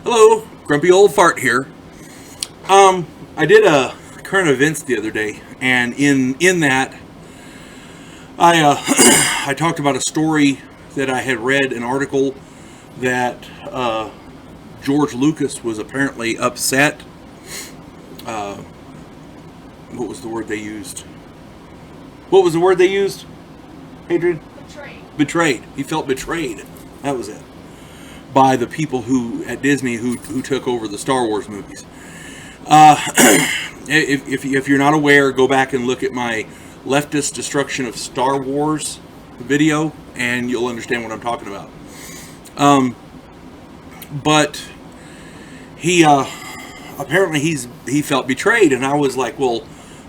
Hello, Grumpy Old Fart here. I did a current events the other day, and in that, I talked about a story that I had read, an article that George Lucas was apparently upset. What was the word they used? What was the word they used? Adrian? Betrayed. He felt betrayed. That was it. By the people who at Disney who took over the Star Wars movies. If you're not aware, go back and look at my leftist destruction of Star Wars video, and you'll understand what I'm talking about. But he apparently he felt betrayed, and I was like, well,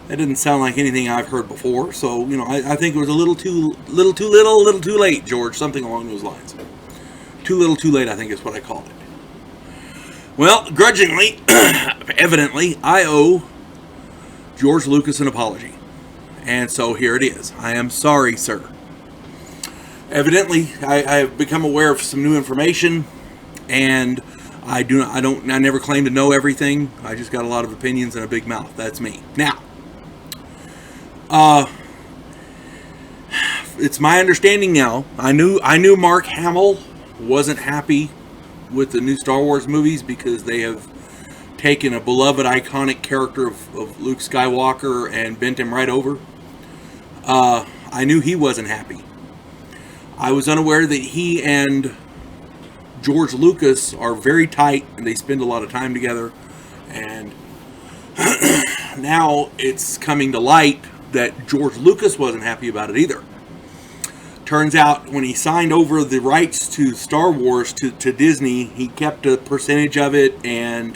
that didn't sound like anything I've heard before. So I think it was a little too late, George, something along those lines. Too little, too late, I think is what I called it. Well, grudgingly, evidently, I owe George Lucas an apology. And so here it is. I am sorry, sir. Evidently, I have become aware of some new information, and I never claim to know everything. I just got a lot of opinions and a big mouth. That's me. Now, it's my understanding now. I knew Mark Hamill wasn't happy with the new Star Wars movies because they have taken a beloved, iconic character of Luke Skywalker and bent him right over. I knew he wasn't happy. I was unaware that he and George Lucas are very tight and they spend a lot of time together. And now it's coming to light that George Lucas wasn't happy about it either. Turns out when he signed over the rights to Star Wars to Disney, he kept a percentage of it, and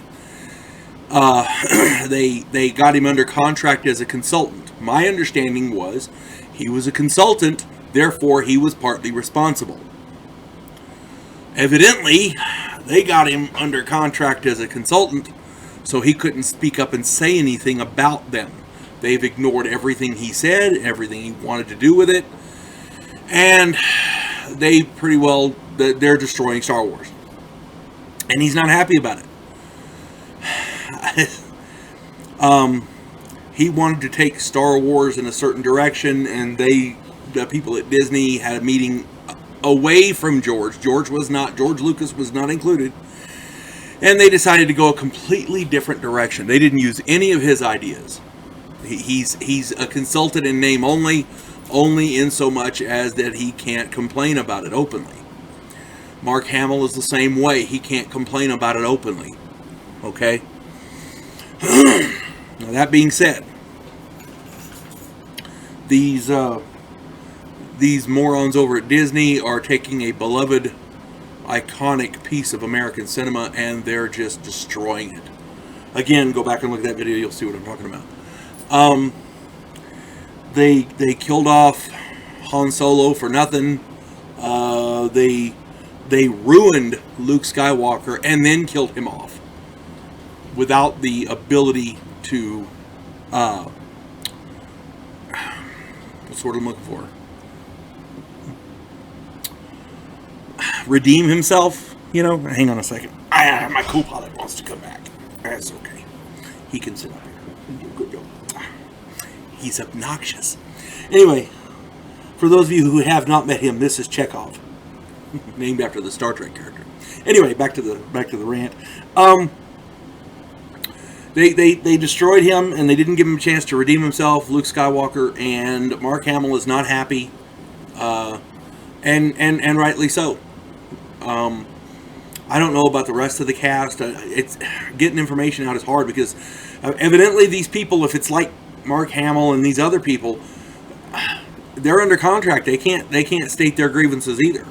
they got him under contract as a consultant. My understanding was he was a consultant, therefore he was partly responsible. Evidently, they got him under contract as a consultant, so he couldn't speak up and say anything about them. They've ignored everything he said, everything he wanted to do with it. And they pretty well, they're destroying Star Wars. And he's not happy about it. He wanted to take Star Wars in a certain direction, and the people at Disney had a meeting away from George. George Lucas was not included. And they decided to go a completely different direction. They didn't use any of his ideas. He's a consultant in name only in so much as that he can't complain about it openly. Mark Hamill is the same way. He can't complain about it openly. Okay? Now, that being said, these morons over at Disney are taking a beloved, iconic piece of American cinema, and they're just destroying it. Again, go back and look at that video. You'll see what I'm talking about. They killed off Han Solo for nothing. They ruined Luke Skywalker and then killed him off without the ability to what's the word I'm looking for? Redeem himself. Hang on a second. My co-pilot wants to come back. That's okay. He can sit up here. Good job. He's obnoxious. Anyway, for those of you who have not met him, this is Chekhov, named after the Star Trek character. Anyway, back to the rant. They destroyed him, and they didn't give him a chance to redeem himself. Luke Skywalker, and Mark Hamill is not happy, and rightly so. I don't know about the rest of the cast. It's getting information out is hard because evidently these people, if it's like Mark Hamill and these other people, they're under contract. They can't state their grievances either.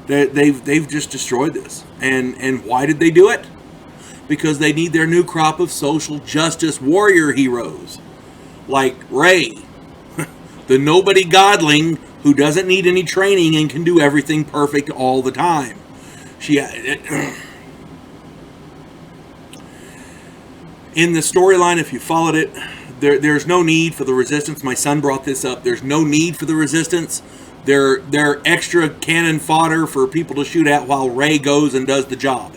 They've just destroyed this. And why did they do it? Because they need their new crop of social justice warrior heroes, like Rey, the nobody godling who doesn't need any training and can do everything perfect all the time. In the storyline, if you followed it, There's no need for the Resistance. My son brought this up. There's no need for the Resistance. They're extra cannon fodder for people to shoot at while Rey goes and does the job.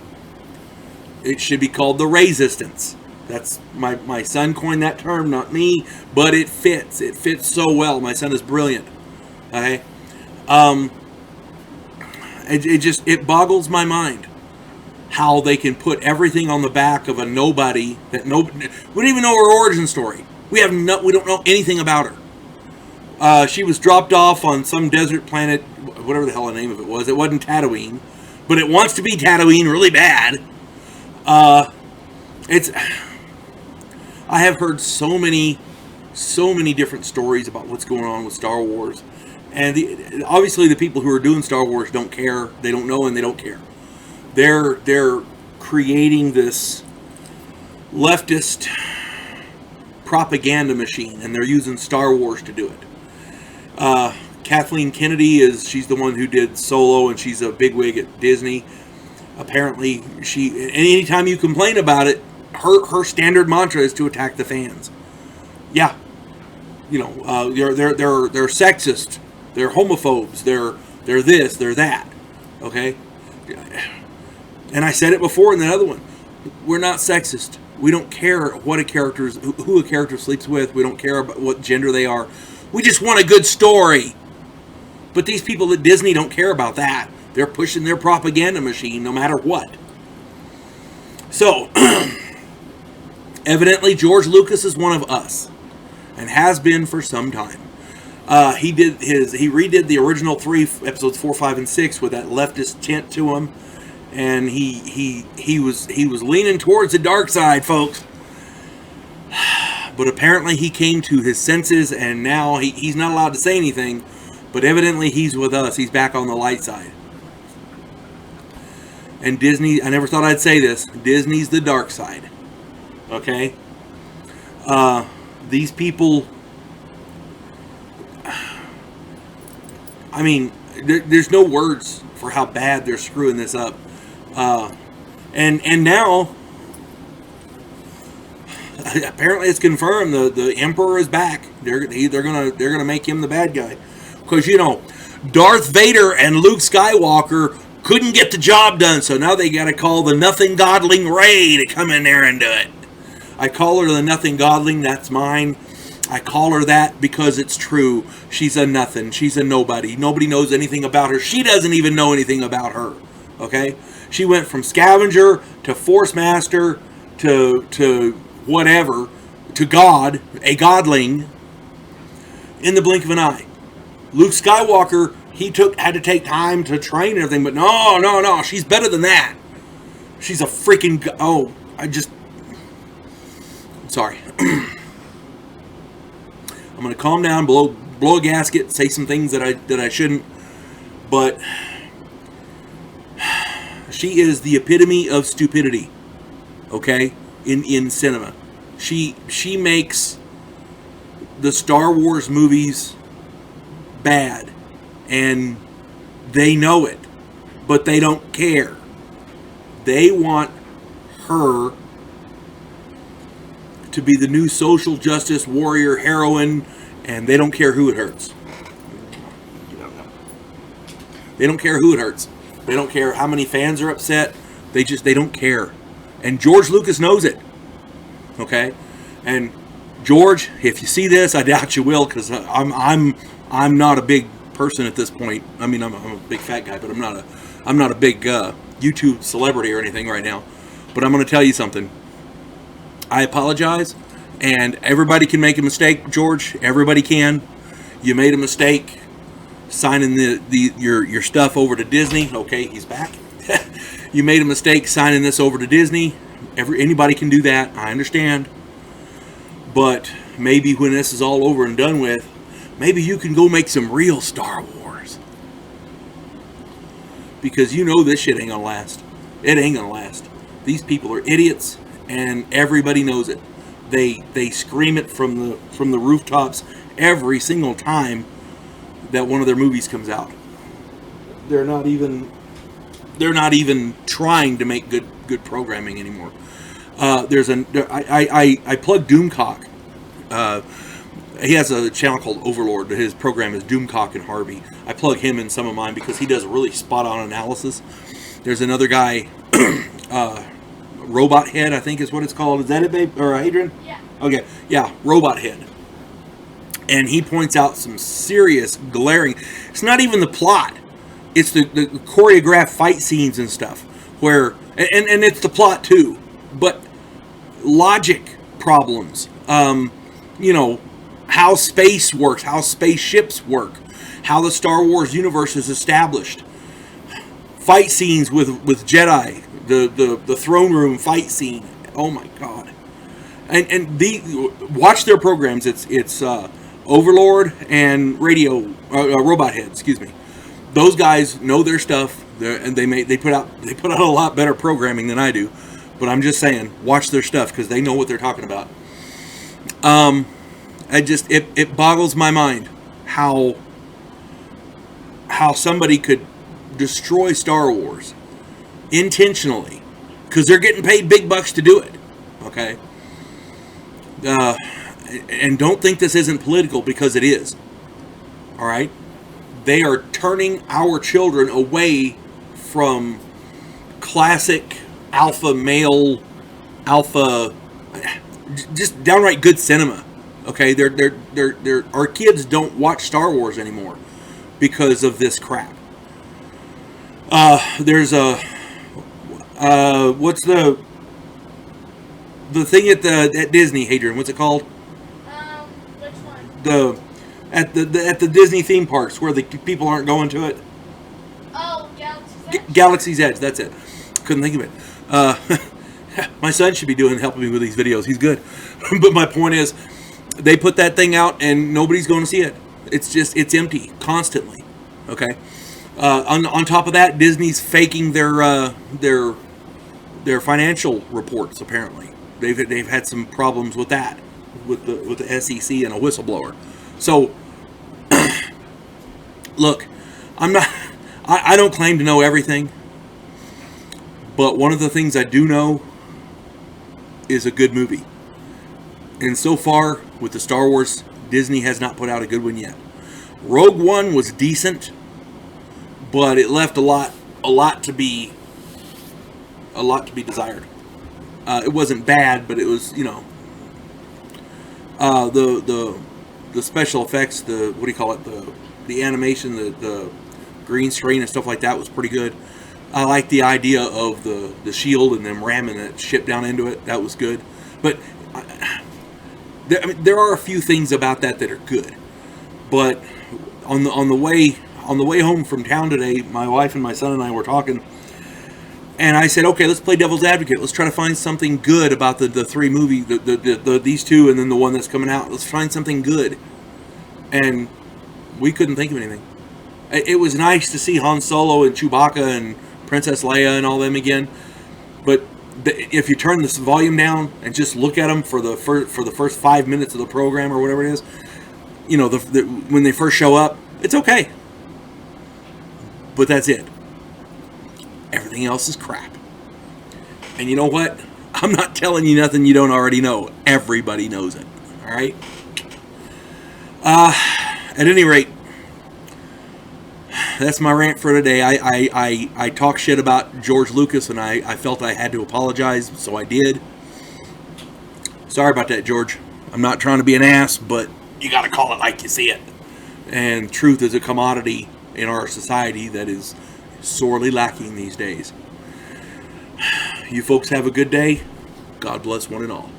It should be called the Resistance. That's my son coined that term, not me, but it fits. It fits so well. My son is brilliant. Okay, it boggles my mind how they can put everything on the back of a nobody that we don't even know her origin story. We don't know anything about her. She was dropped off on some desert planet, whatever the hell the name of it was. It wasn't Tatooine, but it wants to be Tatooine really bad. I have heard so many different stories about what's going on with Star Wars, and obviously the people who are doing Star Wars don't care. They don't know, and they don't care. They're creating this leftist propaganda machine, and they're using Star Wars to do it. Kathleen Kennedy she's the one who did Solo, and she's a bigwig at Disney. Apparently, anytime you complain about it, her standard mantra is to attack the fans. Yeah, they're sexist, they're homophobes, they're this, they're that. Okay, and I said it before in that other one. We're not sexist. We don't care what who a character sleeps with. We don't care about what gender they are. We just want a good story. But these people at Disney don't care about that. They're pushing their propaganda machine no matter what. So, evidently George Lucas is one of us, and has been for some time. He redid the original 3 episodes 4, 5, and 6 with that leftist tint to him, and he was leaning towards the dark side, folks. But apparently he came to his senses, and now he's not allowed to say anything. But evidently he's with us. He's back on the light side. And Disney, I never thought I'd say this, Disney's the dark side. Okay? These people, I mean, there's no words for how bad they're screwing this up. And now, apparently it's confirmed the Emperor is back. They're gonna make him the bad guy, because Darth Vader and Luke Skywalker couldn't get the job done, so now they got to call the Nothing Godling Rey to come in there and do it. I call her the Nothing Godling. That's mine. I call her that because it's true. She's a nothing. She's a nobody. Nobody knows anything about her. She doesn't even know anything about her. Okay? She went from scavenger to force master to whatever, to God, a godling, in the blink of an eye. Luke Skywalker, had to take time to train and everything, but no, she's better than that. She's a freaking, sorry. I'm going to calm down, blow a gasket, say some things that I shouldn't, but she is the epitome of stupidity, okay, in cinema. She makes the Star Wars movies bad, and they know it, but they don't care. They want her to be the new social justice warrior heroine, and they don't care who it hurts. They don't care who it hurts. They don't care how many fans are upset. They don't care. And George Lucas knows it. Okay? And George, if you see this, I doubt you will, because I'm not a big person at this point. I mean, I'm a big fat guy, but I'm not a big YouTube celebrity or anything right now. But I'm going to tell you something. I apologize, and everybody can make a mistake, George. Everybody can. You made a mistake signing your stuff over to Disney. Okay, he's back. You made a mistake signing this over to Disney. Anybody can do that. I understand. But maybe when this is all over and done with, maybe you can go make some real Star Wars. Because this shit ain't gonna last. It ain't gonna last. These people are idiots, and everybody knows it. They scream it from the rooftops every single time that one of their movies comes out. They're not even trying to make good programming anymore. I plug Doomcock He has a channel called Overlord. His program is Doomcock and Harvey. I plug him in some of mine because he does a really spot-on analysis. There's another guy, Robot Head, I think is what it's called. Is that it, babe? Or Adrian? Yeah. Okay, yeah, Robot Head. And he points out some serious glaring... It's not even the plot. It's the choreographed fight scenes and stuff. Where... And it's the plot, too. But logic problems. You know, how space works. How spaceships work. How the Star Wars universe is established. Fight scenes with Jedi. The throne room fight scene. Oh, my God. And watch their programs. It's Overlord and Robot Head, excuse me. Those guys know their stuff, and they put out a lot better programming than I do. But I'm just saying, watch their stuff because they know what they're talking about. It boggles my mind how somebody could destroy Star Wars intentionally because they're getting paid big bucks to do it. Okay. And don't think this isn't political because it is. All right? They are turning our children away from classic alpha male, just downright good cinema. Okay? Our kids don't watch Star Wars anymore because of this crap. There's what's the thing at Disney, Hadrian? What's it called? Which one? At the Disney theme parks where the people aren't going to it. Oh, Galaxy's Edge. Galaxy's Edge. That's it. Couldn't think of it. My son should be helping me with these videos. He's good. But my point is, they put that thing out and nobody's going to see it. It's empty constantly. Okay. On top of that, Disney's faking their financial reports. Apparently, they've had some problems with that, with the SEC and a whistleblower. So, look, I don't claim to know everything, but one of the things I do know is a good movie. And so far, with the Star Wars, Disney has not put out a good one yet. Rogue One was decent, but it left a lot to be desired. It wasn't bad, but it was, you know, the special effects, what do you call it, the animation, the green screen and stuff like that was pretty good. I like the idea of the shield and them ramming that ship down into it. That was good. But there are a few things about that are good. But on the way home from town today, my wife and my son and I were talking, and I said, okay, let's play devil's advocate. Let's try to find something good about the three movies, these two, and then the one that's coming out. Let's find something good. And we couldn't think of anything. It was nice to see Han Solo and Chewbacca and Princess Leia and all them again. But if you turn this volume down and just look at them for the first 5 minutes of the program or whatever it is, you know, when they first show up, it's okay. But that's it. Everything else is crap. And you know what? I'm not telling you nothing you don't already know. Everybody knows it. All right? At any rate, that's my rant for today. I talk shit about George Lucas, and I felt I had to apologize, so I did. Sorry about that, George. I'm not trying to be an ass, but you got to call it like you see it. And truth is a commodity in our society that is sorely lacking these days. You folks have a good day. God bless one and all.